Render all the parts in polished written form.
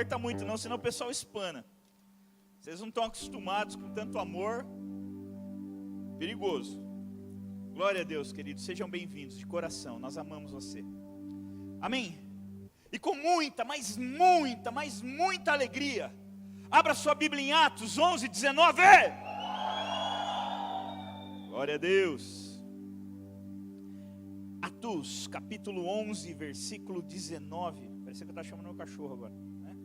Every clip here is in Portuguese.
aperta muito não, senão o pessoal espana. Vocês não estão acostumados com tanto amor. Perigoso. Glória a Deus, queridos. Sejam bem-vindos de coração. Nós amamos você. Amém? E com muita, mas muita alegria, abra sua Bíblia em Atos 11, 19. Glória a Deus. Atos, capítulo 11, versículo 19. Parece que eu estou chamando meu cachorro agora, né?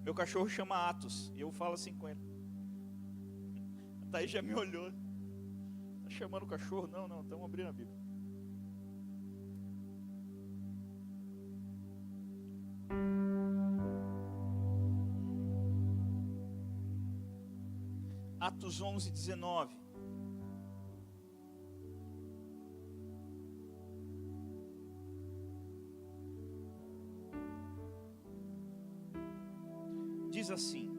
Meu cachorro chama Atos, e eu falo assim com ele. A Thaís já me olhou. Está chamando o cachorro? Não, estamos abrindo a Bíblia. Atos 11, 19. Diz assim: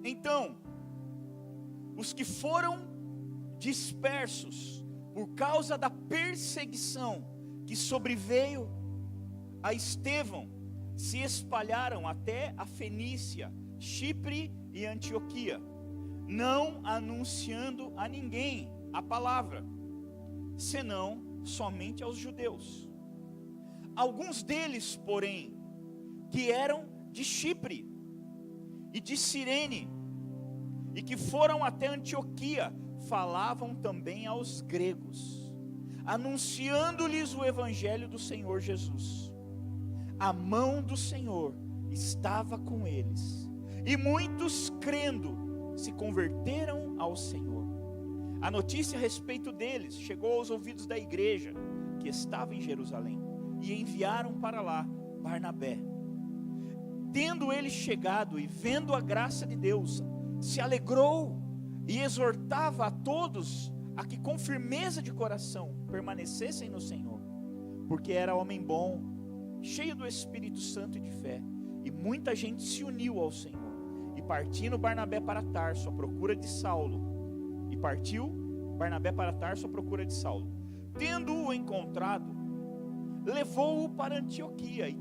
então, os que foram dispersos por causa da perseguição que sobreveio a Estevão, se espalharam até a Fenícia, Chipre e Antioquia, não anunciando a ninguém a palavra, senão somente aos judeus. Alguns deles, porém, que eram de Chipre e de Cirene, e que foram até Antioquia, falavam também aos gregos, anunciando-lhes o evangelho do Senhor Jesus. A mão do Senhor estava com eles, e muitos, crendo, se converteram ao Senhor. A notícia a respeito deles chegou aos ouvidos da igreja que estava em Jerusalém, e enviaram para lá Barnabé. Tendo ele chegado e vendo a graça de Deus, se alegrou e exortava a todos a que com firmeza de coração permanecessem no Senhor, porque era homem bom, cheio do Espírito Santo e de fé, e muita gente se uniu ao Senhor. E partindo Barnabé para Tarso à procura de Saulo, tendo-o encontrado, levou-o para Antioquia, e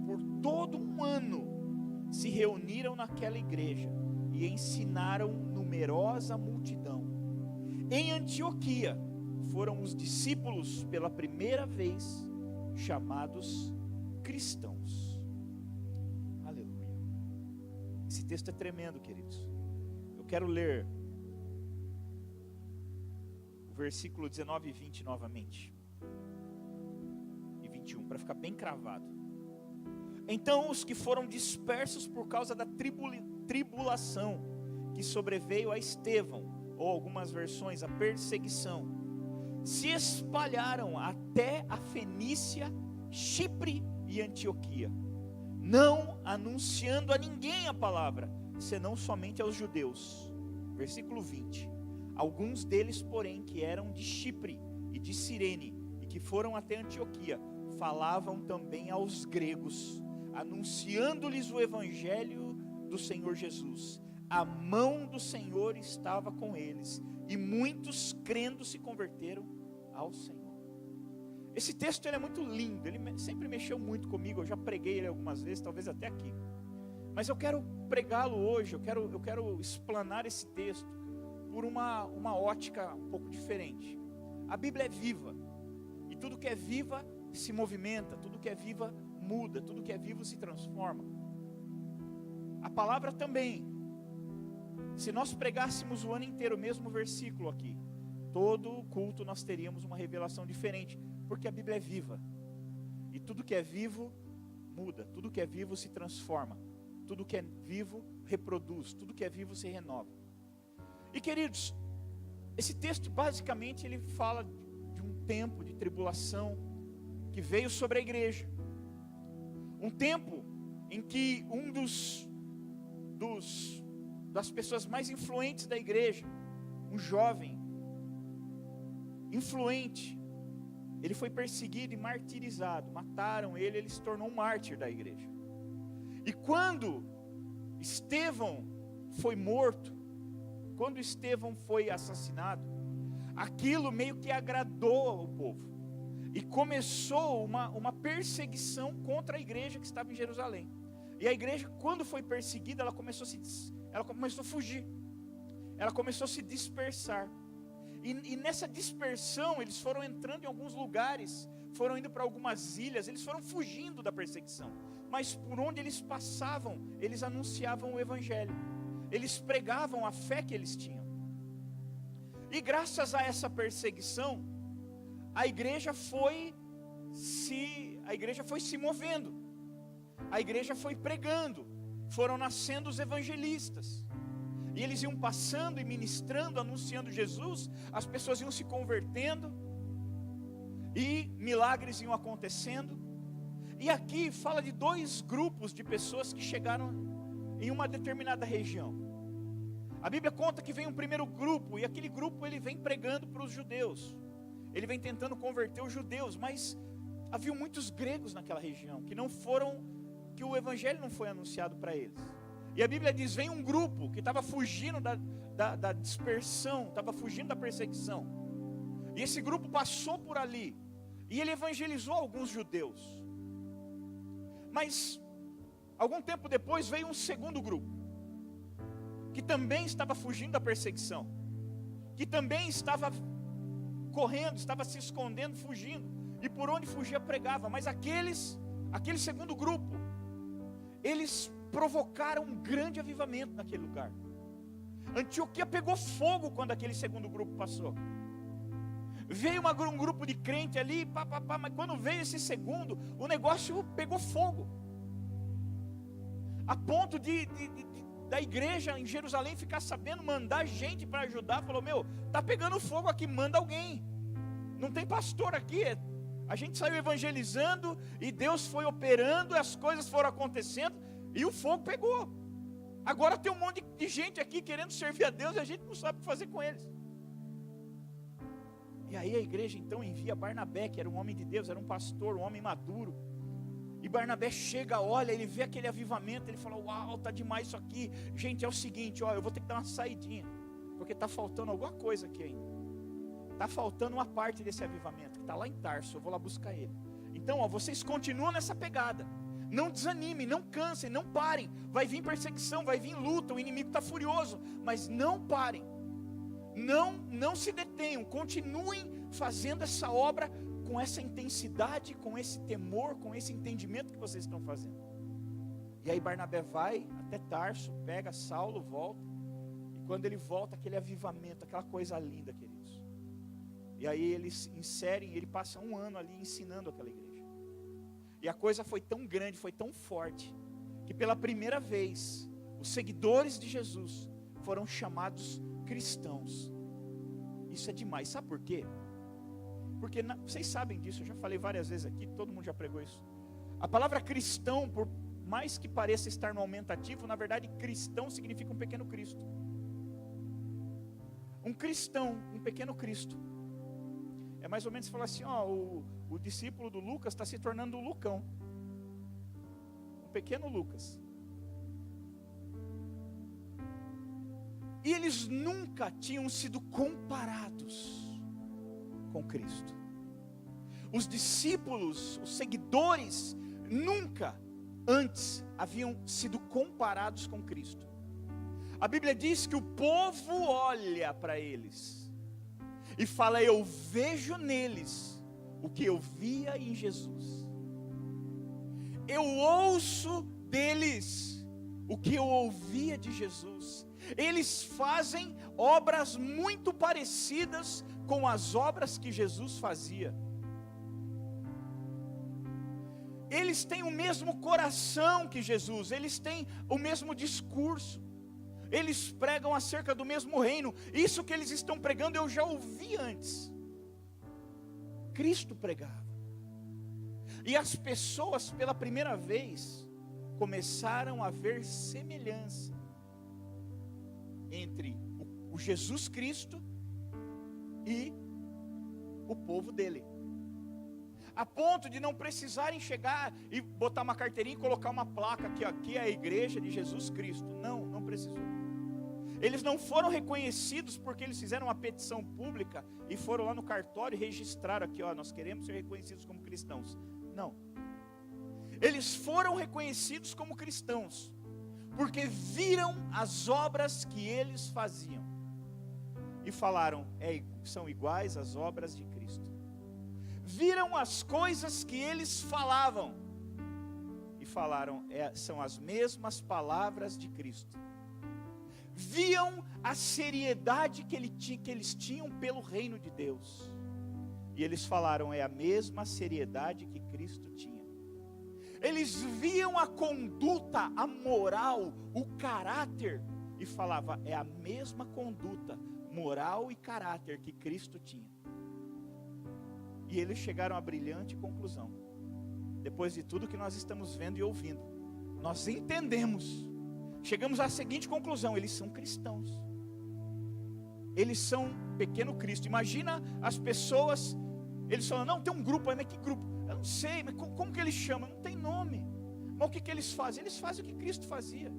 por todo um ano se reuniram naquela igreja e ensinaram numerosa multidão. Em Antioquia foram os discípulos pela primeira vez chamados cristãos. Aleluia. Esse texto é tremendo, queridos. Eu quero ler o versículo 19 e 20 novamente. 21, para ficar bem cravado. Então os que foram dispersos por causa da tribulação que sobreveio a Estevão, ou algumas versões, a perseguição, se espalharam até a Fenícia, Chipre e Antioquia, não anunciando a ninguém a palavra, senão somente aos judeus. Versículo 20. Alguns deles, porém, que eram de Chipre e de Cirene, e que foram até Antioquia, falavam também aos gregos, anunciando-lhes o evangelho do Senhor Jesus. A mão do Senhor estava com eles, e muitos, crendo, se converteram ao Senhor. Esse texto ele é muito lindo, ele sempre mexeu muito comigo. Eu já preguei ele algumas vezes, talvez até aqui, mas eu quero pregá-lo hoje. Eu quero explanar esse texto por uma ótica um pouco diferente. A Bíblia é viva, e tudo que é viva se movimenta, tudo que é viva muda, tudo que é vivo se transforma. A palavra também. Se nós pregássemos o ano inteiro o mesmo versículo aqui, todo culto nós teríamos uma revelação diferente, porque a Bíblia é viva, e tudo que é vivo muda, tudo que é vivo se transforma, tudo que é vivo reproduz, tudo que é vivo se renova. E queridos, esse texto basicamente ele fala de um tempo de tribulação que veio sobre a igreja, um tempo em que um das pessoas mais influentes da igreja, um jovem influente, ele foi perseguido e martirizado, mataram ele, ele se tornou um mártir da igreja. E quando Estevão foi morto, quando Estevão foi assassinado, aquilo meio que agradou ao povo. E começou uma perseguição contra a igreja que estava em Jerusalém. E a igreja, quando foi perseguida, ela começou a fugir. Ela começou a se dispersar. E nessa dispersão, eles foram entrando em alguns lugares, foram indo para algumas ilhas, eles foram fugindo da perseguição. Mas por onde eles passavam, eles anunciavam o evangelho. Eles pregavam a fé que eles tinham. E graças a essa perseguição, a igreja foi se movendo. A igreja foi pregando. Foram nascendo os evangelistas. E eles iam passando e ministrando, anunciando Jesus. As pessoas iam se convertendo. E milagres iam acontecendo. E aqui fala de 2 grupos de pessoas que chegaram em uma determinada região. A Bíblia conta que vem um primeiro grupo. E aquele grupo ele vem pregando para os judeus. Ele vem tentando converter os judeus. Mas havia muitos gregos naquela região que o evangelho não foi anunciado para eles. E a Bíblia diz, vem um grupo que estava fugindo da dispersão, estava fugindo da perseguição. E esse grupo passou por ali, e ele evangelizou alguns judeus. Mas, algum tempo depois, veio um segundo grupo, que também estava fugindo da perseguição, que também estava correndo, estava se escondendo, fugindo, e por onde fugia pregava. Mas aquele segundo grupo, eles provocaram um grande avivamento naquele lugar. Antioquia pegou fogo quando aquele segundo grupo passou. Veio um grupo de crente ali, mas quando veio esse segundo, o negócio pegou fogo. A ponto da igreja em Jerusalém ficar sabendo, mandar gente para ajudar. Falou, tá pegando fogo aqui, manda alguém. Não tem pastor aqui, a gente saiu evangelizando e Deus foi operando, as coisas foram acontecendo e o fogo pegou. Agora tem um monte de gente aqui querendo servir a Deus e a gente não sabe o que fazer com eles. E aí a igreja então envia Barnabé, que era um homem de Deus, era um pastor, um homem maduro. E Barnabé chega, olha, ele vê aquele avivamento, ele fala, uau, tá demais isso aqui. Gente, é o seguinte, eu vou ter que dar uma saidinha, porque está faltando alguma coisa aqui ainda. Está faltando uma parte desse avivamento, que está lá em Tarso, eu vou lá buscar ele. Então, vocês continuam nessa pegada. Não desanimem, não cansem, não parem. Vai vir perseguição, vai vir luta, o inimigo está furioso. Mas não parem. Não se detenham, continuem fazendo essa obra com essa intensidade, com esse temor, com esse entendimento que vocês estão fazendo. E aí Barnabé vai até Tarso, pega Saulo, volta. E quando ele volta, aquele avivamento, aquela coisa linda, queridos. E aí eles ele passa 1 ano ali ensinando aquela igreja. E a coisa foi tão grande, foi tão forte, que pela primeira vez, os seguidores de Jesus foram chamados cristãos. Isso é demais, sabe por quê? Porque vocês sabem disso, eu já falei várias vezes aqui, todo mundo já pregou isso. A palavra cristão, por mais que pareça estar no aumentativo, na verdade cristão significa um pequeno Cristo. Um cristão, um pequeno Cristo. É mais ou menos falar assim, o discípulo do Lucas está se tornando um Lucão. Um pequeno Lucas. E eles nunca tinham sido comparados com Cristo. Os discípulos, os seguidores, nunca antes haviam sido comparados com Cristo. A Bíblia diz que o povo olha para eles e fala, eu vejo neles o que eu via em Jesus. Eu ouço deles o que eu ouvia de Jesus. Eles fazem obras muito parecidas com as obras que Jesus fazia. Eles têm o mesmo coração que Jesus, eles têm o mesmo discurso. Eles pregam acerca do mesmo reino. Isso que eles estão pregando eu já ouvi antes. Cristo pregava. E as pessoas pela primeira vez começaram a ver semelhança entre o Jesus Cristo e o povo dele. A ponto de não precisarem chegar e botar uma carteirinha e colocar uma placa que aqui é a igreja de Jesus Cristo. Não precisou. Eles não foram reconhecidos porque eles fizeram uma petição pública e foram lá no cartório e registraram aqui, ó, nós queremos ser reconhecidos como cristãos. Não. Eles foram reconhecidos como cristãos porque viram as obras que eles faziam e falaram, são iguais às obras de Cristo. Viram as coisas que eles falavam e falaram, são as mesmas palavras de Cristo. Viam a seriedade que eles tinham pelo reino de Deus. E eles falaram, é a mesma seriedade que Cristo tinha. Eles viam a conduta, a moral, o caráter, e falavam, é a mesma conduta, moral e caráter que Cristo tinha. E eles chegaram à brilhante conclusão. Depois de tudo que nós estamos vendo e ouvindo, nós entendemos. Chegamos à seguinte conclusão, eles são cristãos. Eles são pequeno Cristo. Imagina as pessoas, eles falam, não, tem um grupo aí, mas que grupo? Eu não sei, mas como que eles chamam? Não tem nome. Mas o que eles fazem? Eles fazem o que Cristo fazia.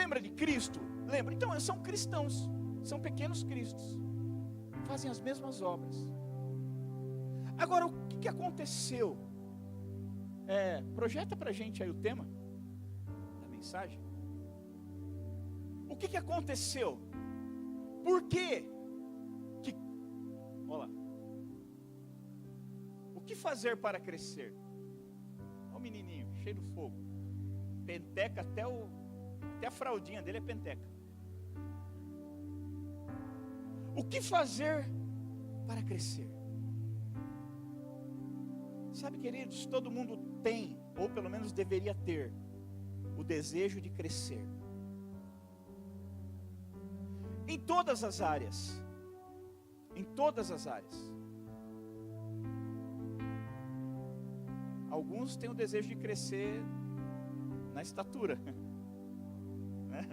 Lembra de Cristo? Lembra? Então, são cristãos, são pequenos cristos. Fazem as mesmas obras. Agora, o que aconteceu? Projeta pra gente aí o tema mensagem. O que aconteceu? Por quê? Olha lá. O que fazer para crescer? Olha o menininho, cheio do fogo. Penteca até a fraldinha dele é penteca. O que fazer para crescer? Sabe, queridos, todo mundo tem, ou pelo menos deveria ter, o desejo de crescer. Em todas as áreas. Em todas as áreas. Alguns têm o desejo de crescer na estatura. Né?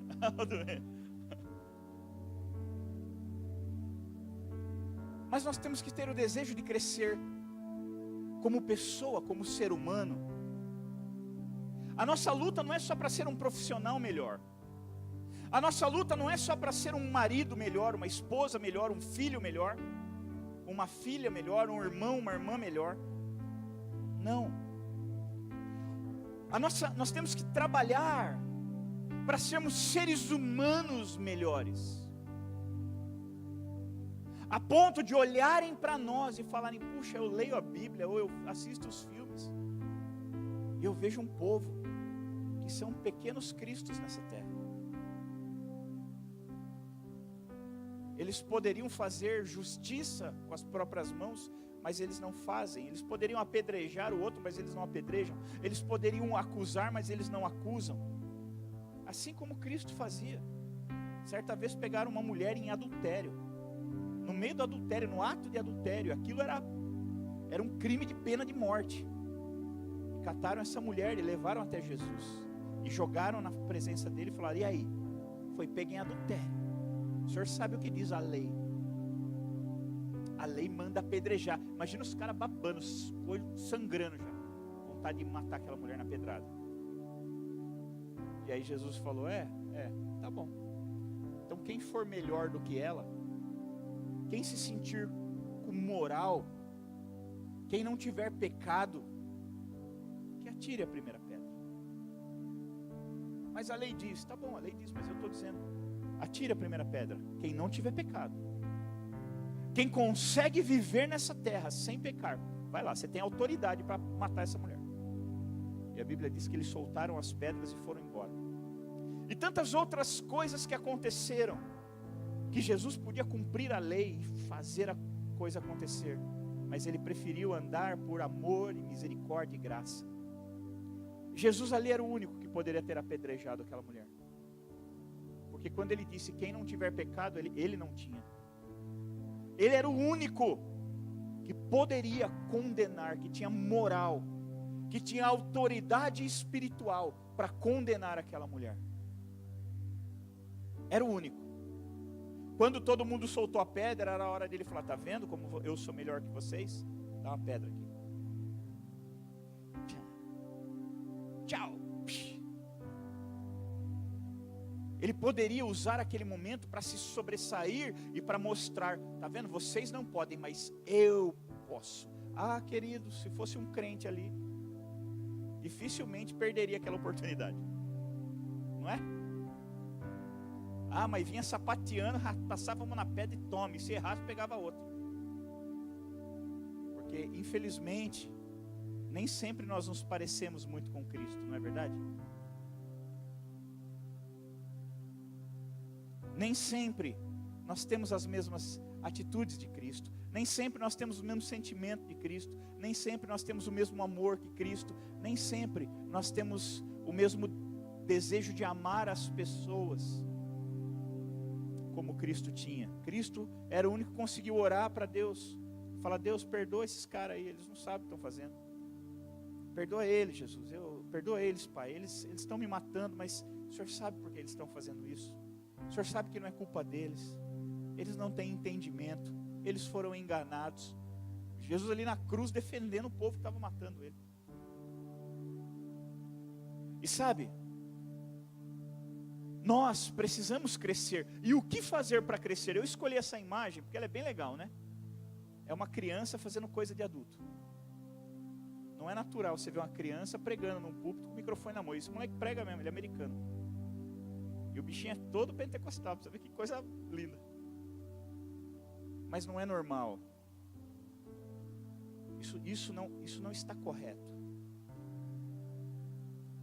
Mas nós temos que ter o desejo de crescer como pessoa, como ser humano. A nossa luta não é só para ser um profissional melhor. A nossa luta não é só para ser um marido melhor, uma esposa melhor, um filho melhor, uma filha melhor, um irmão, uma irmã melhor. Não. Nós temos que trabalhar para sermos seres humanos melhores. A ponto de olharem para nós e falarem, puxa, eu leio a Bíblia, ou eu assisto os filmes, e eu vejo um povo que são pequenos cristos nessa terra. Eles poderiam fazer justiça com as próprias mãos, mas eles não fazem. Eles poderiam apedrejar o outro, mas eles não apedrejam. Eles poderiam acusar, mas eles não acusam. Assim como Cristo fazia. Certa vez pegaram uma mulher em adultério. No meio do adultério, no ato de adultério. Aquilo era um crime de pena de morte. E cataram essa mulher e levaram até Jesus. E jogaram na presença dele e falaram, e aí? Foi pego em adultério. O senhor sabe o que diz a lei? A lei manda apedrejar. Imagina os caras babando, olho sangrando já. Vontade de matar aquela mulher na pedrada. E aí Jesus falou, tá bom. Então quem for melhor do que ela, quem se sentir com moral, quem não tiver pecado, que atire a primeira pedra. Mas a lei diz, tá bom, a lei diz, mas eu estou dizendo, atire a primeira pedra, quem não tiver pecado. Quem consegue viver nessa terra sem pecar, vai lá, você tem autoridade para matar essa mulher. E a Bíblia diz que eles soltaram as pedras e foram embora. E tantas outras coisas que aconteceram, que Jesus podia cumprir a lei e fazer a coisa acontecer, mas ele preferiu andar por amor e misericórdia e graça. Jesus ali era o único que poderia ter apedrejado aquela mulher. Porque quando ele disse, quem não tiver pecado, ele não tinha. Ele era o único que poderia condenar, que tinha moral, que tinha autoridade espiritual para condenar aquela mulher. Era o único. Quando todo mundo soltou a pedra, era a hora dele falar, tá vendo como eu sou melhor que vocês? Dá uma pedra aqui. Tchau. Ele poderia usar aquele momento para se sobressair e para mostrar, tá vendo? Vocês não podem, mas eu posso. Ah, querido, se fosse um crente ali, dificilmente perderia aquela oportunidade, não é? Ah, mas vinha sapateando, passava uma na pedra e tome, se errasse pegava outra. Porque infelizmente nem sempre nós nos parecemos muito com Cristo, não é verdade? Nem sempre nós temos as mesmas atitudes de Cristo. Nem sempre nós temos o mesmo sentimento de Cristo. Nem sempre nós temos o mesmo amor que Cristo. Nem sempre nós temos o mesmo desejo de amar as pessoas como Cristo tinha. Cristo era o único que conseguiu orar para Deus. Falar: Deus, perdoa esses caras aí, eles não sabem o que estão fazendo. Perdoa eles, Jesus. Perdoa eles, Pai. Eles estão me matando, mas o Senhor sabe por que eles estão fazendo isso. O Senhor sabe que não é culpa deles. Eles não têm entendimento. Eles foram enganados. Jesus ali na cruz defendendo o povo que estava matando ele. E sabe, nós precisamos crescer. E o que fazer para crescer? Eu escolhi essa imagem porque ela é bem legal, né? É uma criança fazendo coisa de adulto. Não é natural você ver uma criança pregando num púlpito com o microfone na mão. Esse moleque prega mesmo, ele é americano. E o bichinho é todo pentecostal, pra você ver que coisa linda. Mas não é normal. Isso não está correto.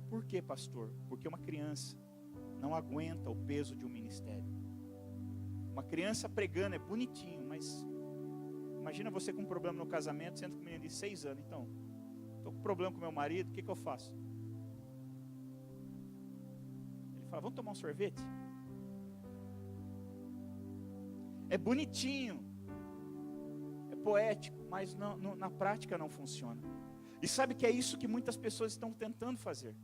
Por quê, pastor? Porque uma criança não aguenta o peso de um ministério. Uma criança pregando é bonitinho, mas imagina você com um problema no casamento, sendo com um menino de 6 anos. Então, estou com problema com meu marido, o que eu faço? Ele fala: vamos tomar um sorvete? É bonitinho, é poético, mas na prática não funciona. E sabe que é isso que muitas pessoas estão tentando fazer.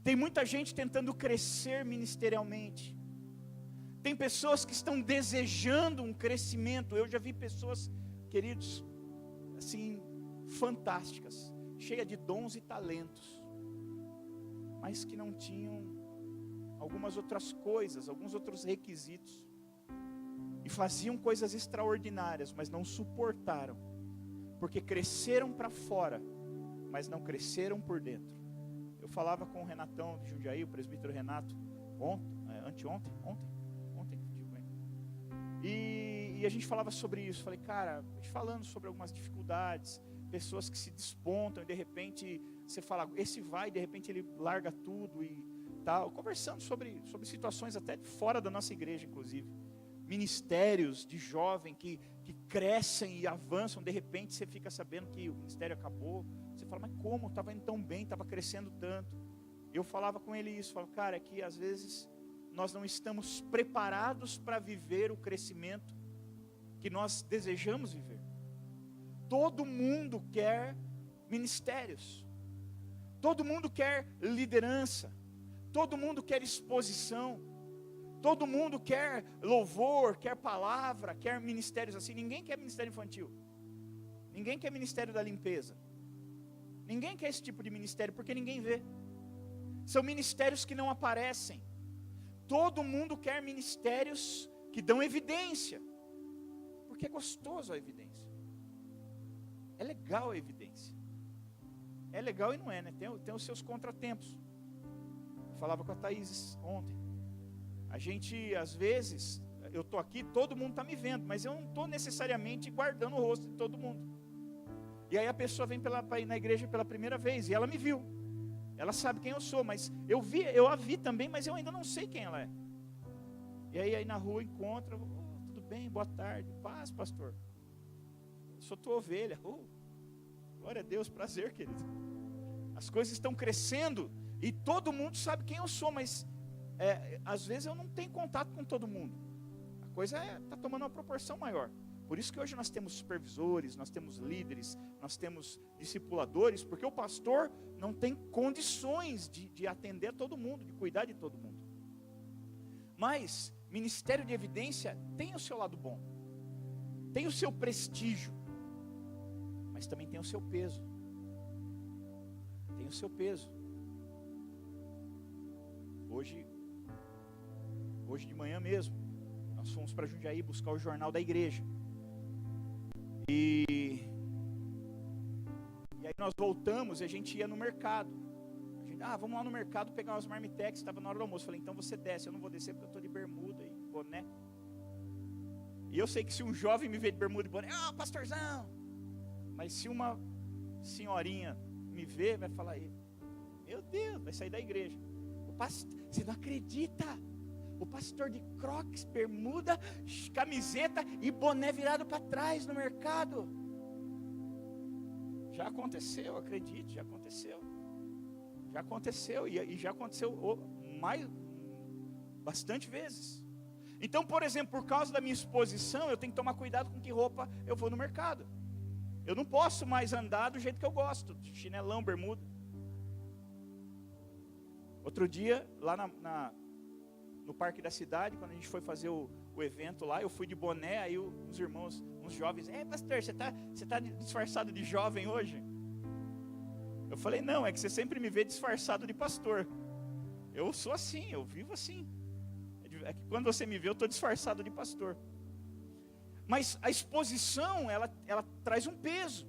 Tem muita gente tentando crescer ministerialmente. Tem pessoas que estão desejando um crescimento. Eu já vi pessoas, queridos, assim, fantásticas, cheias de dons e talentos, mas que não tinham algumas outras coisas, alguns outros requisitos. E faziam coisas extraordinárias, mas não suportaram, porque cresceram para fora, mas não cresceram por dentro. Eu falava com o Renatão de Jundiaí, o presbítero Renato, ontem, e a gente falava sobre isso. Falei: cara, a gente falando sobre algumas dificuldades, pessoas que se despontam e de repente você fala, esse vai, de repente ele larga tudo e tal, conversando sobre situações até fora da nossa igreja, inclusive. Ministérios de jovem que crescem e avançam, de repente você fica sabendo que o ministério acabou. Você fala: mas como? Estava indo tão bem, estava crescendo tanto. Eu falava com ele isso, falava: cara, é que às vezes nós não estamos preparados para viver o crescimento que nós desejamos viver. Todo mundo quer ministérios, todo mundo quer liderança, todo mundo quer exposição, todo mundo quer louvor, quer palavra, quer ministérios assim. Ninguém quer ministério infantil, ninguém quer ministério da limpeza, ninguém quer esse tipo de ministério, porque ninguém vê. São ministérios que não aparecem. Todo mundo quer ministérios que dão evidência, porque é gostoso a evidência. É legal a evidência. É legal e não é, né? Tem os seus contratempos. Eu falava com a Thaís ontem. A gente, às vezes, eu estou aqui, todo mundo está me vendo, mas eu não estou necessariamente guardando o rosto de todo mundo. E aí a pessoa vem para ir na igreja pela primeira vez, e ela me viu. Ela sabe quem eu sou, mas eu a vi também, mas eu ainda não sei quem ela é. E aí na rua encontra: tudo bem, boa tarde, paz, pastor. Eu sou tua ovelha. Glória a Deus, prazer, querido. As coisas estão crescendo e todo mundo sabe quem eu sou, mas às vezes eu não tenho contato com todo mundo. A coisa está tomando uma proporção maior. Por isso que hoje nós temos supervisores, nós temos líderes, nós temos discipuladores, porque o pastor não tem condições de atender todo mundo, de cuidar de todo mundo. Mas ministério de evidência tem o seu lado bom, tem o seu prestígio, mas também tem o seu peso. Tem o seu peso. Hoje hoje de manhã mesmo, nós fomos para Jundiaí buscar o jornal da igreja. E aí nós voltamos e a gente ia no mercado. Vamos lá no mercado pegar umas marmitex, estava na hora do almoço. Falei, então você desce, eu não vou descer porque eu estou de bermuda e boné. E eu sei que se um jovem me vê de bermuda e boné, pastorzão. Mas se uma senhorinha me vê, vai falar, meu Deus, vai sair da igreja. Você não acredita? O pastor de crocs, bermuda, camiseta e boné virado para trás no mercado. Já aconteceu, acredite, já aconteceu. Já aconteceu e já aconteceu bastante vezes. Então, por exemplo, por causa da minha exposição, eu tenho que tomar cuidado com que roupa eu vou no mercado. Eu não posso mais andar do jeito que eu gosto, chinelão, bermuda. Outro dia, lá no parque da cidade, quando a gente foi fazer o evento lá, eu fui de boné, aí uns irmãos, uns jovens, pastor, você tá disfarçado de jovem hoje? Eu falei, não, é que você sempre me vê disfarçado de pastor. Eu sou assim, eu vivo assim. É que quando você me vê, eu estou disfarçado de pastor. Mas a exposição, ela traz um peso.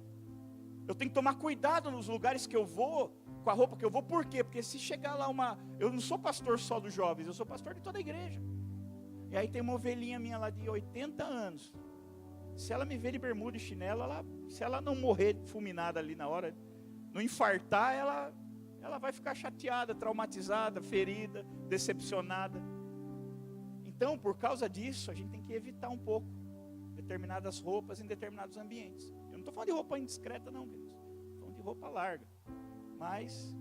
Eu tenho que tomar cuidado nos lugares que eu vou, com a roupa que eu vou. Por quê? Porque se chegar lá eu não sou pastor só dos jovens, eu sou pastor de toda a igreja. E aí tem uma ovelhinha minha lá de 80 anos. Se ela me ver de bermuda e chinelo, se ela não morrer fulminada ali na hora, não infartar, ela vai ficar chateada, traumatizada, ferida, decepcionada. Então, por causa disso, a gente tem que evitar um pouco determinadas roupas em determinados ambientes. Eu não estou falando de roupa indiscreta não, queridos. Estou falando de roupa larga. Mas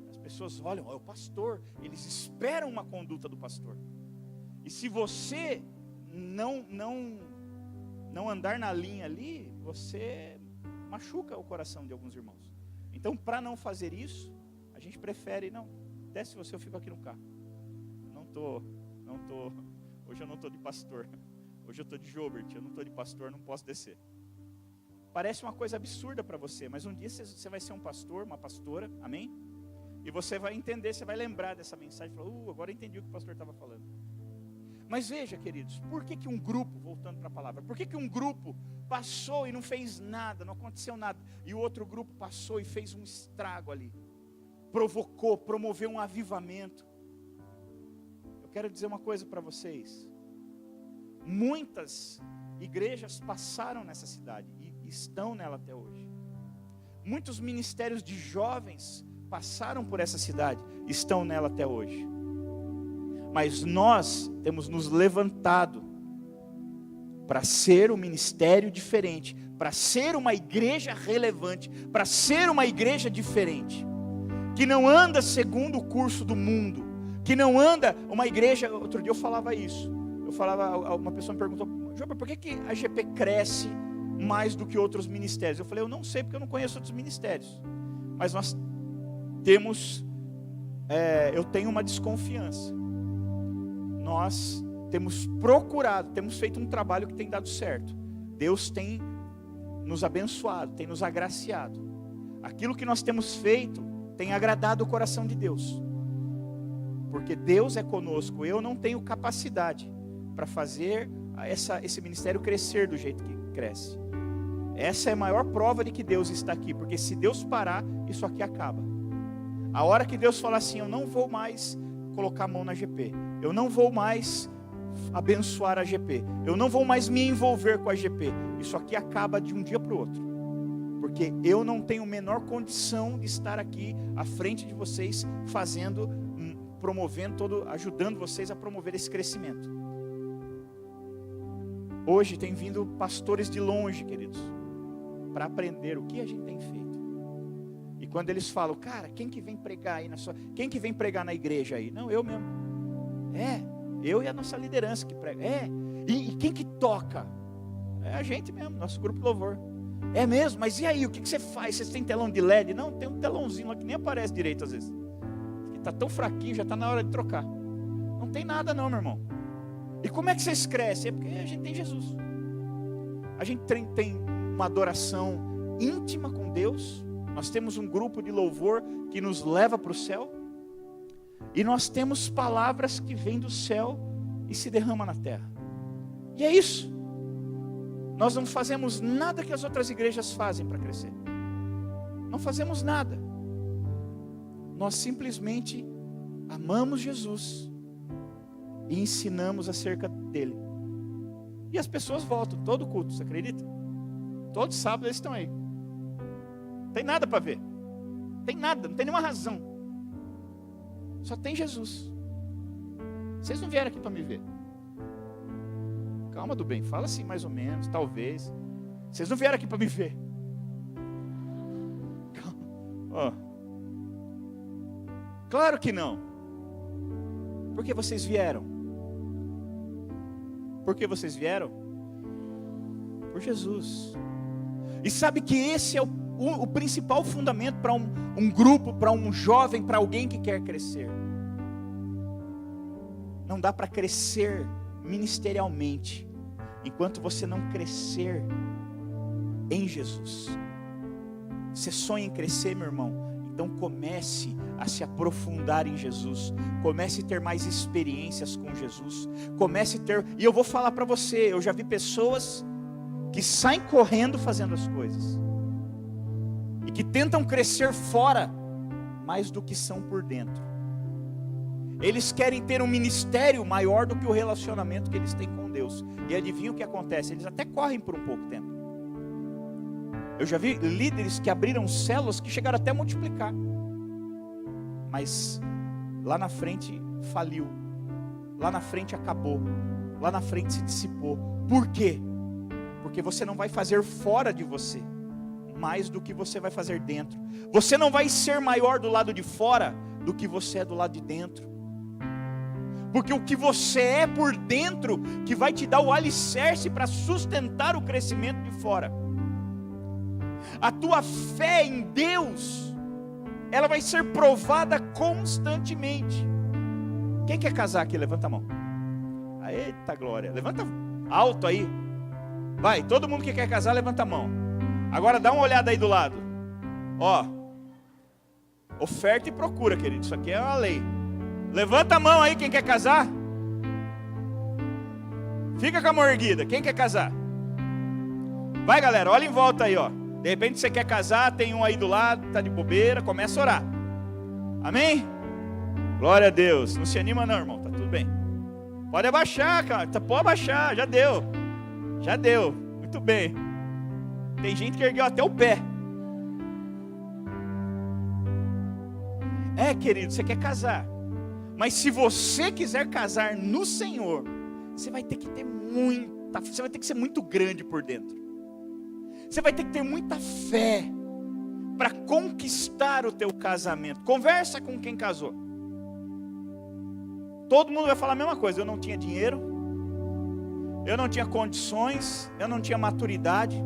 as pessoas olham, o pastor, eles esperam uma conduta do pastor. E se você não andar na linha ali, você machuca o coração de alguns irmãos. Então, para não fazer isso, a gente prefere, desce você, eu fico aqui no carro. Hoje eu não estou de pastor. Hoje eu estou de Jobert, eu não estou de pastor, não posso descer. Parece uma coisa absurda para você, mas um dia você vai ser um pastor, uma pastora, amém? E você vai entender, você vai lembrar dessa mensagem, falar, agora eu entendi o que o pastor estava falando. Mas veja, queridos, por que um grupo, voltando para a palavra, por que um grupo passou e não fez nada, não aconteceu nada, e o outro grupo passou e fez um estrago ali, provocou, promoveu um avivamento? Eu quero dizer uma coisa para vocês, muitas igrejas passaram nessa cidade e estão nela até hoje. Muitos ministérios de jovens passaram por essa cidade, estão nela até hoje. Mas nós temos nos levantado para ser um ministério diferente, para ser uma igreja relevante, para ser uma igreja diferente, que não anda segundo o curso do mundo, que não anda uma igreja. Outro dia eu falava isso, uma pessoa me perguntou, João, por que a GP cresce mais do que outros ministérios? Eu falei, eu não sei, porque eu não conheço outros ministérios, mas nós temos, eu tenho uma desconfiança. Nós temos procurado, temos feito um trabalho que tem dado certo. Deus tem nos abençoado, tem nos agraciado. Aquilo que nós temos feito tem agradado o coração de Deus. Porque Deus é conosco. Eu não tenho capacidade para fazer esse ministério crescer do jeito que cresce. Essa é a maior prova de que Deus está aqui. Porque se Deus parar, isso aqui acaba. A hora que Deus falar assim, eu não vou mais colocar a mão na GP, eu não vou mais abençoar a GP, eu não vou mais me envolver com a GP, isso aqui acaba de um dia para o outro, porque eu não tenho a menor condição de estar aqui à frente de vocês, promovendo ajudando vocês a promover esse crescimento. Hoje tem vindo pastores de longe, queridos, para aprender o que a gente tem feito. E quando eles falam, cara, quem que vem pregar aí quem que vem pregar na igreja aí? Não, eu mesmo. Eu e a nossa liderança que prega. E quem que toca? É a gente mesmo, nosso grupo de louvor. É mesmo? Mas e aí, o que você faz? Vocês têm telão de LED? Não, tem um telãozinho lá que nem aparece direito às vezes. Está tão fraquinho, já está na hora de trocar. Não tem nada não, meu irmão. E como é que vocês crescem? É porque a gente tem Jesus. A gente tem uma adoração íntima com Deus. Nós temos um grupo de louvor que nos leva para o céu. E nós temos palavras que vêm do céu e se derramam na terra. E é isso. Nós não fazemos nada que as outras igrejas fazem para crescer. Não fazemos nada. Nós simplesmente amamos Jesus e ensinamos acerca dele. E as pessoas voltam todo culto, você acredita? Todo sábado eles estão aí. Não tem nada para ver. Não tem nada, não tem nenhuma razão. Só tem Jesus. Vocês não vieram aqui para me ver. Calma, do bem, fala assim mais ou menos, talvez. Vocês não vieram aqui para me ver. Calma. Claro que não. Por que vocês vieram? Por que vocês vieram? Por Jesus. E sabe que esse é o principal fundamento para um grupo, para um jovem, para alguém que quer crescer. Não dá para crescer ministerialmente enquanto você não crescer em Jesus. Você sonha em crescer, meu irmão? Então comece a se aprofundar em Jesus. Comece a ter mais experiências com Jesus. Comece a ter... E eu vou falar para você, eu já vi pessoas que saem correndo fazendo as coisas. E que tentam crescer fora mais do que são por dentro. Eles querem ter um ministério maior do que o relacionamento que eles têm com Deus. E adivinha o que acontece? Eles até correm por um pouco tempo. Eu já vi líderes que abriram células que chegaram até a multiplicar. Mas lá na frente faliu. Lá na frente acabou. Lá na frente se dissipou. Por quê? Porque você não vai fazer fora de você mais do que você vai fazer dentro. Você não vai ser maior do lado de fora do que você é do lado de dentro. Porque o que você é por dentro que vai te dar o alicerce para sustentar o crescimento de fora. A tua fé em Deus, ela vai ser provada constantemente. Quem quer casar aqui? Levanta a mão. Eita glória, levanta alto aí. Vai, todo mundo que quer casar, levanta a mão. Agora dá uma olhada aí do lado. Ó, oferta e procura, querido, isso aqui é uma lei. Levanta a mão aí quem quer casar. Fica com a mão erguida, quem quer casar? Vai galera, olha em volta aí, ó. De repente você quer casar, tem um aí do lado, tá de bobeira, começa a orar. Amém? Glória a Deus. Não se anima não, irmão, tá tudo bem. Pode abaixar, cara, pode abaixar, já deu. Já deu, muito bem. Tem gente que ergueu até o pé. É, querido, você quer casar. Mas se você quiser casar no Senhor, você vai ter que ter você vai ter que ser muito grande por dentro. Você vai ter que ter muita fé para conquistar o teu casamento. Conversa com quem casou. Todo mundo vai falar a mesma coisa. Eu não tinha dinheiro, eu não tinha condições, eu não tinha maturidade.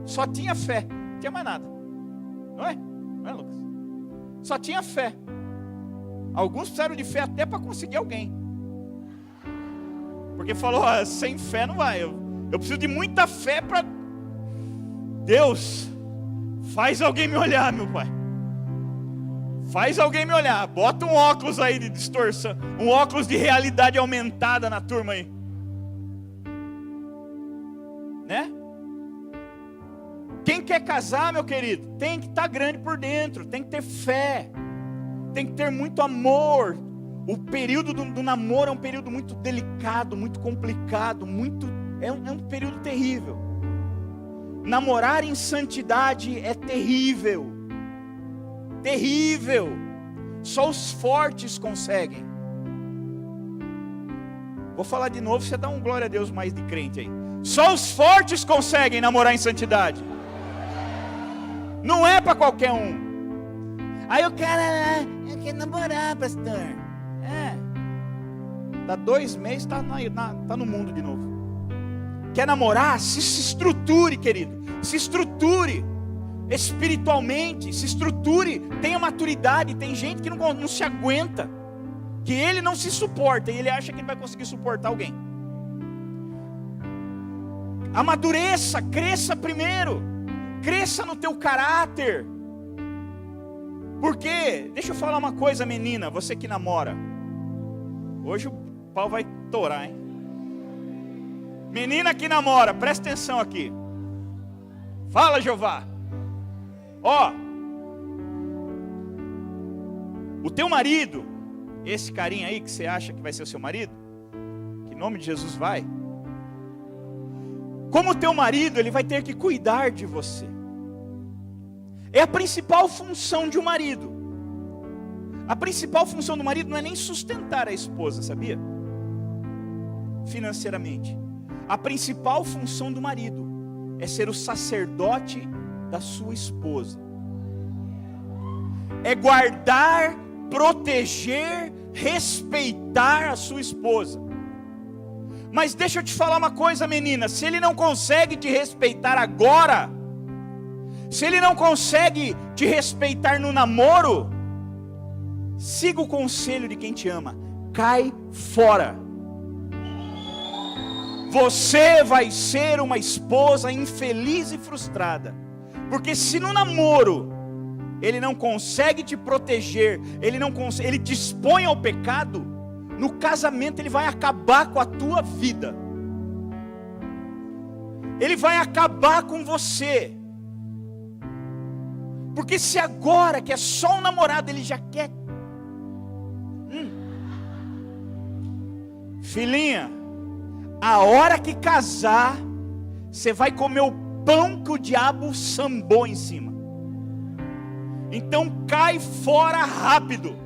Só tinha fé, não tinha mais nada. Não é? Não é, Lucas? Só tinha fé. Alguns precisaram de fé até para conseguir alguém. Porque falou, sem fé não vai. Eu preciso de muita fé para... Deus, faz alguém me olhar, meu pai. Faz alguém me olhar. Bota um óculos aí de distorção. Um óculos de realidade aumentada na turma aí. Né? Quem quer casar, meu querido, tem que estar grande por dentro. Tem que ter fé. Tem que ter muito amor. O período do namoro é um período muito delicado, muito complicado, é um período terrível. Namorar em santidade é terrível. Terrível. Só os fortes conseguem. Vou falar de novo, você dá um glória a Deus mais de crente aí. Só os fortes conseguem namorar em santidade. Não é para qualquer um. Aí o cara, eu quero namorar, pastor. Dá 2 meses, tá no mundo de novo. Quer namorar? Se estruture, querido. Se estruture espiritualmente, se estruture, tenha maturidade. Tem gente que não se aguenta, que ele não se suporta e ele acha que ele vai conseguir suportar alguém. Amadureça, cresça primeiro. Cresça no teu caráter. Porque, deixa eu falar uma coisa, menina, você que namora. Hoje o pau vai torar, hein? Menina que namora, presta atenção aqui. Fala, Jeová. Ó, o teu marido, esse carinha aí que você acha que vai ser o seu marido, que em nome de Jesus vai. Como teu marido, ele vai ter que cuidar de você. É a principal função de um marido. A principal função do marido não é nem sustentar a esposa, sabia? Financeiramente. A principal função do marido é ser o sacerdote da sua esposa. É guardar, proteger, respeitar a sua esposa. Mas deixa eu te falar uma coisa, menina, se ele não consegue te respeitar agora, se ele não consegue te respeitar no namoro, siga o conselho de quem te ama, cai fora. Você vai ser uma esposa infeliz e frustrada, porque se no namoro ele não consegue te proteger, ele te expõe ao pecado, no casamento ele vai acabar com a tua vida, ele vai acabar com você. Porque se agora que é só um namorado ele já quer, filhinha, a hora que casar, você vai comer o pão que o diabo sambou em cima. Então cai fora rápido.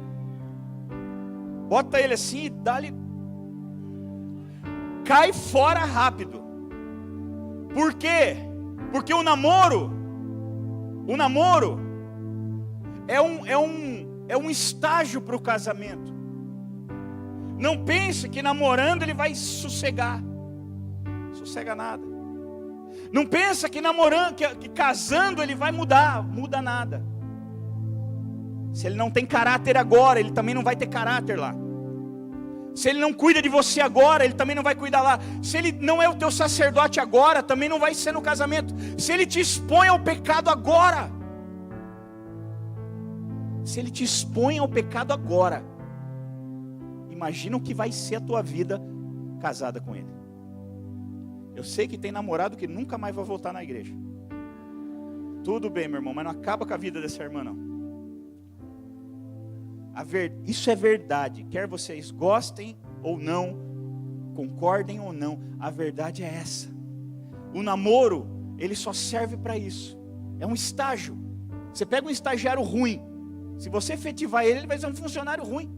Bota ele assim e dá-lhe. Cai fora rápido. Por quê? Porque o namoro é um estágio para o casamento. Não pense que namorando ele vai sossegar. Sossega nada. Não pensa que namorando, que casando ele vai mudar. Muda nada. Se ele não tem caráter agora, ele também não vai ter caráter lá. Se ele não cuida de você agora, ele também não vai cuidar lá. Se ele não é o teu sacerdote agora, também não vai ser no casamento. Se ele te expõe ao pecado agora, imagina o que vai ser a tua vida casada com ele. Eu sei que tem namorado que nunca mais vai voltar na igreja. Tudo bem, meu irmão, mas não acaba com a vida dessa irmã, não. Isso é verdade, quer vocês gostem ou não, concordem ou não, a verdade é essa. O namoro, ele só serve para isso. É um estágio. Você pega um estagiário ruim, se você efetivar ele vai ser um funcionário ruim.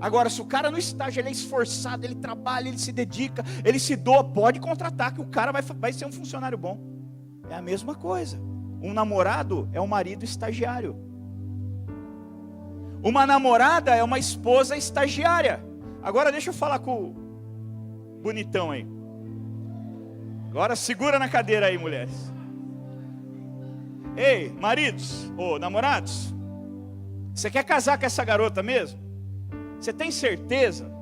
Agora, se o cara no estágio ele é esforçado, ele trabalha, ele se dedica, ele se doa, pode contratar que o cara vai ser um funcionário bom. É a mesma coisa. Um namorado é um marido estagiário. Uma namorada é uma esposa estagiária. Agora deixa eu falar com o bonitão aí. Agora segura na cadeira aí, mulheres. Ei, maridos, ou namorados, você quer casar com essa garota mesmo? Você tem certeza?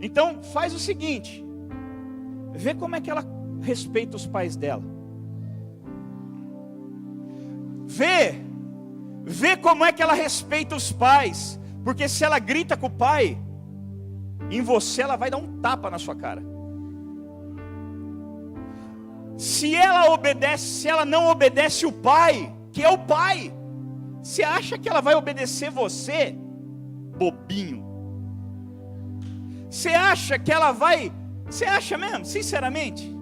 Então faz o seguinte, vê como é que ela respeita os pais dela. Vê como é que ela respeita os pais. Porque se ela grita com o pai, em você ela vai dar um tapa na sua cara. Se ela não obedece o pai, que é o pai, você acha que ela vai obedecer você? Bobinho. Você acha que ela vai? Você acha mesmo, sinceramente?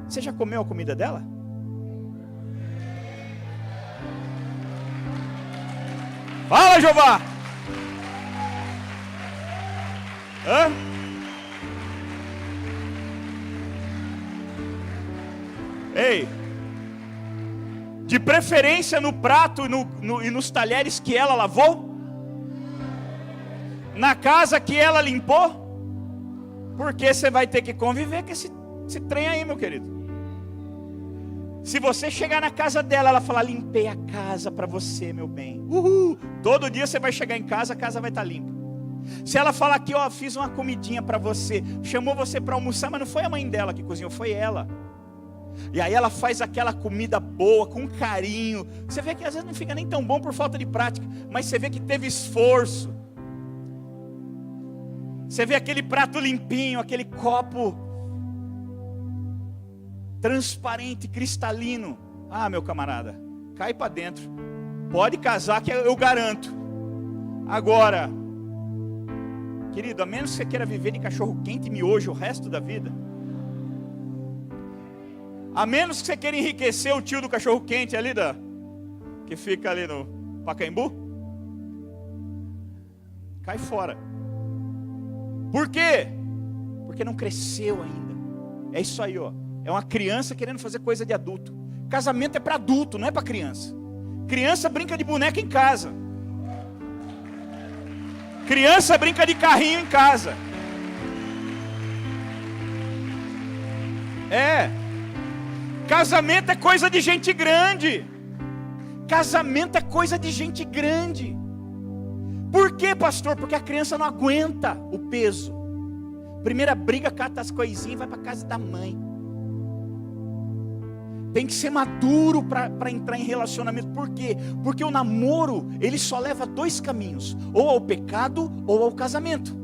Você já comeu a comida dela? Fala, Jeová! Hã? Ei, de preferência no prato e nos talheres que ela lavou? Na casa que ela limpou? Porque você vai ter que conviver com esse trem aí, meu querido. Se você chegar na casa dela, ela falar, limpei a casa para você, meu bem. Uhul. Todo dia você vai chegar em casa, a casa vai estar limpa. Se ela falar aqui, ó, fiz uma comidinha para você, chamou você para almoçar, mas não foi a mãe dela que cozinhou, foi ela. E aí ela faz aquela comida boa, com carinho. Você vê que às vezes não fica nem tão bom por falta de prática, mas você vê que teve esforço. Você vê aquele prato limpinho, aquele copo transparente, cristalino. Ah, meu camarada, cai para dentro. Pode casar que eu garanto. Agora, querido, a menos que você queira viver de cachorro quente e miojo o resto da vida, a menos que você queira enriquecer o tio do cachorro quente ali que fica ali no Pacaembu, cai fora. Por quê? Porque não cresceu ainda. É isso aí, ó. É uma criança querendo fazer coisa de adulto. Casamento é para adulto, não é para criança. Criança brinca de boneca em casa. Criança brinca de carrinho em casa. Casamento é coisa de gente grande. Casamento é coisa de gente grande. Por quê, pastor? Porque a criança não aguenta o peso. Primeira briga, cata as coisinhas e vai para casa da mãe. Tem que ser maduro para entrar em relacionamento. Por quê? Porque o namoro, ele só leva 2 caminhos: ou ao pecado, ou ao casamento.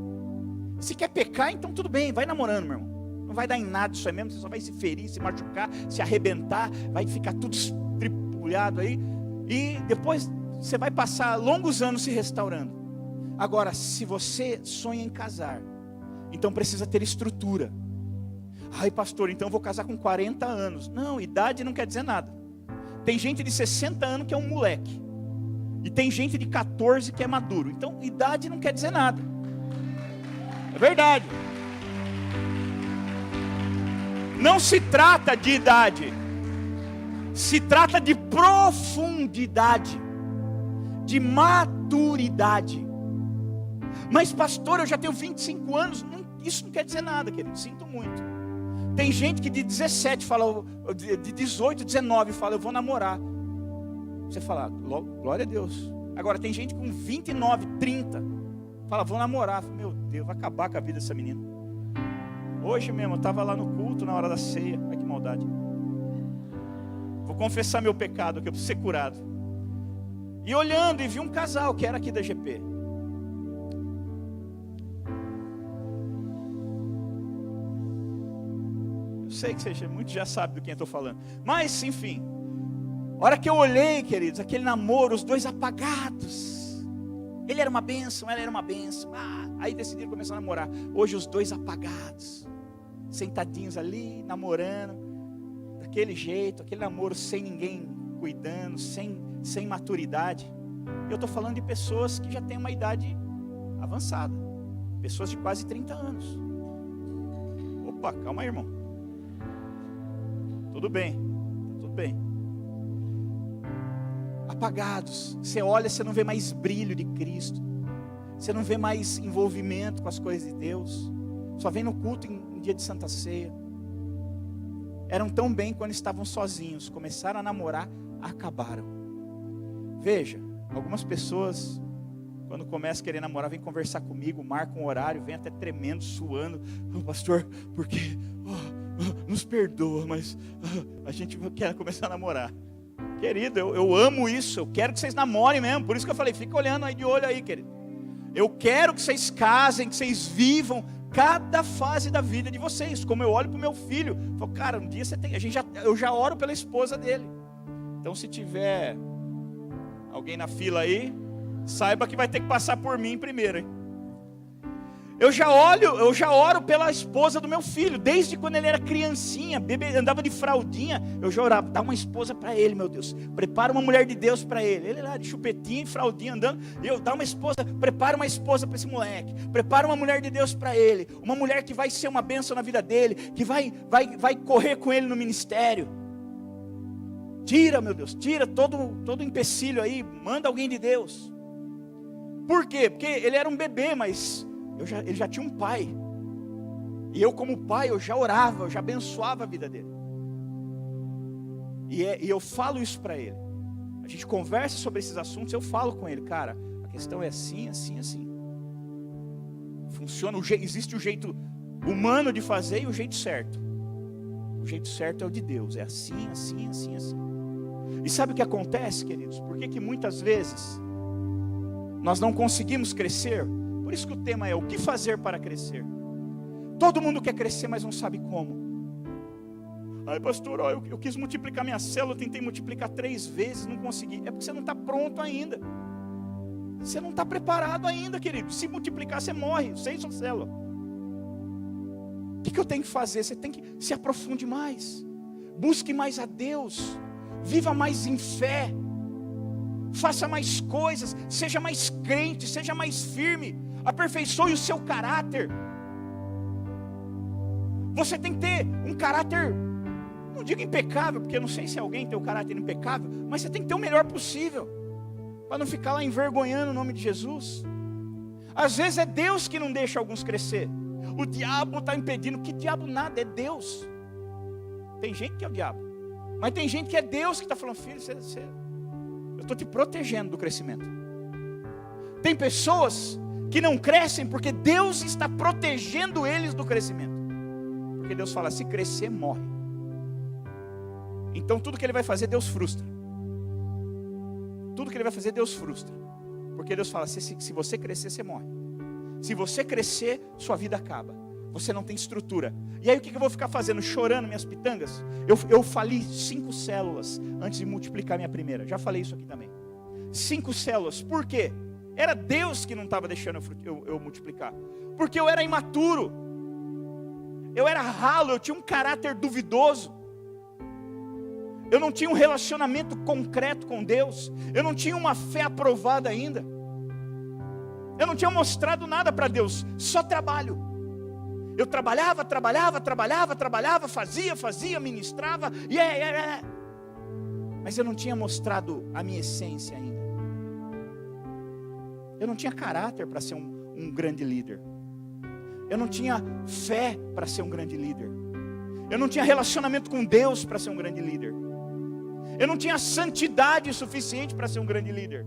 Se quer pecar, então tudo bem, vai namorando, meu irmão. Não vai dar em nada isso aí mesmo, você só vai se ferir, se machucar, se arrebentar, vai ficar tudo estripulhado aí. E depois você vai passar longos anos se restaurando. Agora, se você sonha em casar, então precisa ter estrutura. Ai, pastor, então eu vou casar com 40 anos. Não, idade não quer dizer nada. Tem gente de 60 anos que é um moleque. E tem gente de 14 que é maduro. Então, idade não quer dizer nada. É verdade. Não se trata de idade. Se trata de profundidade. De maturidade. Mas, pastor, eu já tenho 25 anos. Isso não quer dizer nada, querido. Sinto muito. Tem gente que de 17 fala, de 18, 19 fala, eu vou namorar. Você fala, glória a Deus. Agora tem gente com 29, 30, fala, vou namorar. Meu Deus, vai acabar com a vida dessa menina. Hoje mesmo, eu estava lá no culto, na hora da ceia. Ai, que maldade. Vou confessar meu pecado, que eu preciso ser curado. E olhando, e vi um casal que era aqui da GP. Sei que muitos já sabem do quem eu estou falando. Mas, enfim. A hora que eu olhei, queridos, aquele namoro, os 2 apagados. Ele era uma bênção, ela era uma bênção. Aí decidiram começar a namorar. Hoje os 2 apagados. Sentadinhos ali, namorando. Daquele jeito, aquele namoro sem ninguém cuidando, sem maturidade. Eu estou falando de pessoas que já têm uma idade avançada. Pessoas de quase 30 anos. Opa, calma aí, irmão. Tudo bem, tudo bem. Apagados. Você olha, você não vê mais brilho de Cristo. Você não vê mais envolvimento com as coisas de Deus. Só vem no culto em dia de Santa Ceia. Eram tão bem quando estavam sozinhos. Começaram a namorar, acabaram. Veja, algumas pessoas, quando começam a querer namorar, vêm conversar comigo, marcam um horário, vem até tremendo, suando. Pastor, porque... nos perdoa, mas a gente quer começar a namorar. Querido, eu amo isso. Eu quero que vocês namorem mesmo. Por isso que eu falei, fica olhando aí de olho aí, querido. Eu quero que vocês casem, que vocês vivam cada fase da vida de vocês. Como eu olho para o meu filho, eu falo, cara, um dia você tem. Eu já oro pela esposa dele. Então, se tiver alguém na fila aí, saiba que vai ter que passar por mim primeiro, hein? Eu já oro pela esposa do meu filho. Desde quando ele era criancinha, bebê, andava de fraldinha, eu já orava, dá uma esposa para ele, meu Deus. Prepara uma mulher de Deus para ele. Ele lá de chupetinha e fraldinha andando. Dá uma esposa, prepara uma esposa para esse moleque. Prepara uma mulher de Deus para ele. Uma mulher que vai ser uma bênção na vida dele, que vai correr com ele no ministério. Tira, meu Deus, tira todo empecilho aí, manda alguém de Deus. Por quê? Porque ele era um bebê, mas ele já tinha um pai. E eu como pai, eu já orava, eu já abençoava a vida dele. E eu falo isso para ele. A gente conversa sobre esses assuntos, eu falo com ele, cara, a questão é assim, assim, assim. Funciona, existe o jeito humano de fazer e o jeito certo. O jeito certo é o de Deus, é assim, assim, assim, assim. E sabe o que acontece, queridos? Por que muitas vezes nós não conseguimos crescer? Por isso que o tema é o que fazer para crescer. Todo mundo quer crescer, mas não sabe como. Ai, pastor, ó, eu quis multiplicar minha célula, eu tentei multiplicar 3 vezes, não consegui. É porque você não está pronto ainda. Você não está preparado ainda, querido. Se multiplicar, você morre, você e sua célula. O que eu tenho que fazer? Você tem que se aprofunde mais. Busque mais a Deus. Viva mais em fé. Faça mais coisas. Seja mais crente, seja mais firme. Aperfeiçoe o seu caráter. Você tem que ter um caráter, não digo impecável, porque eu não sei se alguém tem o caráter impecável, mas você tem que ter o melhor possível, para não ficar lá envergonhando o nome de Jesus. Às vezes é Deus que não deixa alguns crescer. O diabo está impedindo. Que diabo nada, é Deus. Tem gente que é o diabo, mas tem gente que é Deus que está falando, filho, eu estou te protegendo do crescimento. Tem pessoas que não crescem porque Deus está protegendo eles do crescimento. Porque Deus fala, se crescer, morre. Então tudo que Ele vai fazer, Deus frustra. Tudo que Ele vai fazer, Deus frustra. Porque Deus fala, se você crescer, você morre. Se você crescer, sua vida acaba. Você não tem estrutura. E aí o que eu vou ficar fazendo? Chorando minhas pitangas? Eu fali 5 células antes de multiplicar minha primeira. Já falei isso aqui também. 5 células. Por quê? Era Deus que não estava deixando eu multiplicar. Porque eu era imaturo. Eu era ralo, eu tinha um caráter duvidoso. Eu não tinha um relacionamento concreto com Deus. Eu não tinha uma fé aprovada ainda. Eu não tinha mostrado nada para Deus, só trabalho. Eu trabalhava, fazia, ministrava. Mas eu não tinha mostrado a minha essência ainda. Eu não tinha caráter para ser um grande líder. Eu não tinha fé para ser um grande líder. Eu não tinha relacionamento com Deus para ser um grande líder. Eu não tinha santidade suficiente para ser um grande líder.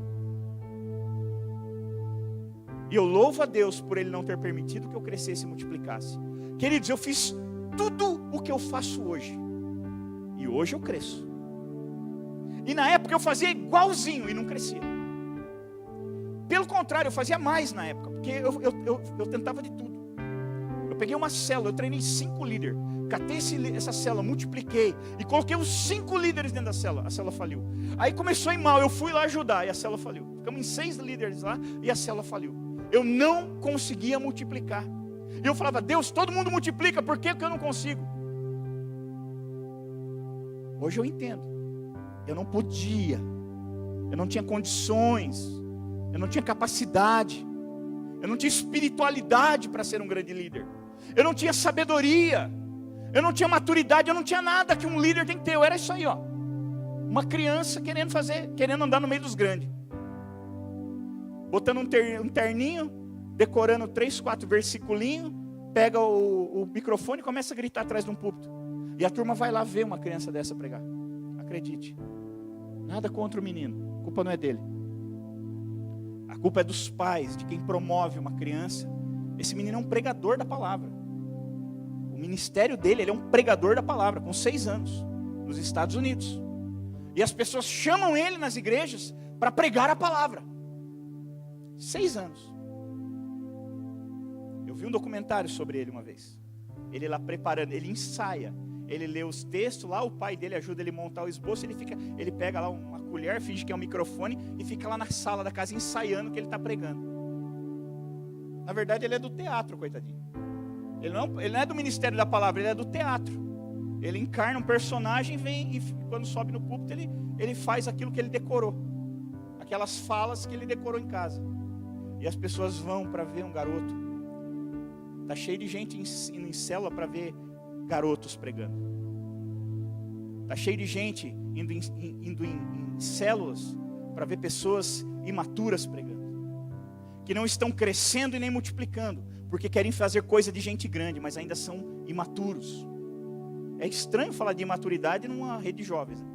E eu louvo a Deus por Ele não ter permitido que eu crescesse e multiplicasse. Queridos, eu fiz tudo o que eu faço hoje. E hoje eu cresço. E na época eu fazia igualzinho e não crescia. Pelo contrário, eu fazia mais na época. Porque eu tentava de tudo. Eu peguei uma célula, eu treinei 5 líderes. Catei essa célula, multipliquei. E coloquei os 5 líderes dentro da célula. A célula faliu. Aí começou a ir mal, eu fui lá ajudar e a célula faliu. Ficamos em 6 líderes lá e a célula faliu. Eu não conseguia multiplicar. E eu falava, Deus, todo mundo multiplica, por que eu não consigo? Hoje eu entendo. Eu não podia. Eu não tinha condições. Eu não tinha capacidade. Eu não tinha espiritualidade para ser um grande líder. Eu não tinha sabedoria. Eu não tinha maturidade. Eu não tinha nada que um líder tem que ter. Eu era isso aí, ó. Uma criança querendo andar no meio dos grandes. Botando um terninho, decorando 3, 4 versiculinhos, pega o microfone e começa a gritar atrás de um púlpito. E a turma vai lá ver uma criança dessa pregar. Acredite. Nada contra o menino. A culpa não é dele. A culpa é dos pais, de quem promove uma criança. Esse menino é um pregador da palavra. O ministério dele, ele é um pregador da palavra, com 6 anos, nos Estados Unidos. E as pessoas chamam ele nas igrejas para pregar a palavra. 6 anos. Eu vi um documentário sobre ele uma vez. Ele lá preparando, ele ensaia. Ele lê os textos lá, o pai dele ajuda ele a montar o esboço. Ele pega lá uma colher, finge que é um microfone e fica lá na sala da casa ensaiando o que ele está pregando. Na verdade ele é do teatro, coitadinho. Ele não é do ministério da palavra, ele é do teatro. Ele encarna um personagem, vem e quando sobe no púlpito ele faz aquilo que ele decorou. Aquelas falas que ele decorou em casa. E as pessoas vão para ver um garoto. Está cheio de gente indo em célula para ver garotos pregando. Está cheio de gente indo em células para ver pessoas imaturas pregando. Que não estão crescendo e nem multiplicando. Porque querem fazer coisa de gente grande, mas ainda são imaturos. É estranho falar de imaturidade numa rede de jovens. Né?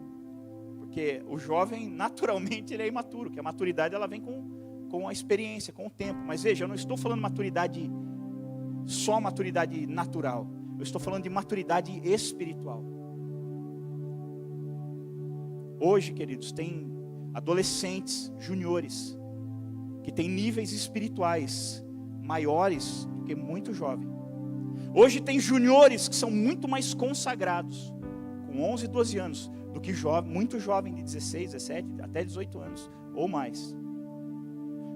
Porque o jovem, naturalmente, ele é imaturo. Porque a maturidade ela vem com a experiência, com o tempo. Mas veja, eu não estou falando maturidade, só maturidade natural. Eu estou falando de maturidade espiritual. Hoje, queridos, tem adolescentes, juniores, que têm níveis espirituais maiores do que muito jovem. Hoje tem juniores que são muito mais consagrados, com 11, 12 anos, do que muito jovem de 16, 17, até 18 anos, ou mais.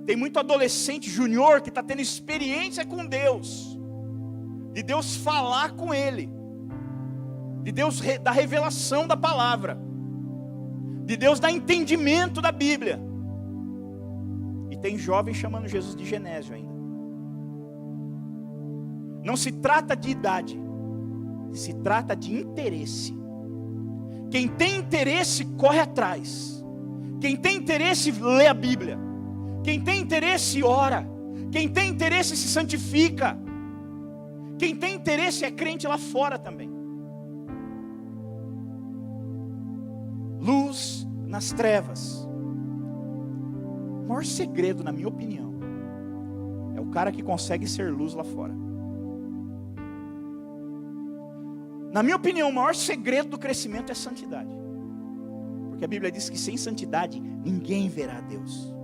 Tem muito adolescente junior que está tendo experiência com Deus, de Deus falar com ele, de Deus dar revelação da palavra, de Deus dar entendimento da Bíblia. E tem jovem chamando Jesus de Genésio ainda. Não se trata de idade, se trata de interesse. Quem tem interesse corre atrás. Quem tem interesse lê a Bíblia. Quem tem interesse ora. Quem tem interesse se santifica. Quem tem interesse é crente lá fora também. Luz nas trevas. O maior segredo, na minha opinião, é o cara que consegue ser luz lá fora. Na minha opinião, o maior segredo do crescimento é santidade. Porque a Bíblia diz que sem santidade ninguém verá a Deus.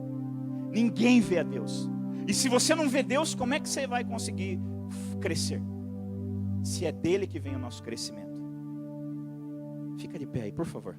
Ninguém vê a Deus. E se você não vê Deus, como é que você vai conseguir crescer? Se é dele que vem o nosso crescimento. Fica de pé aí, por favor.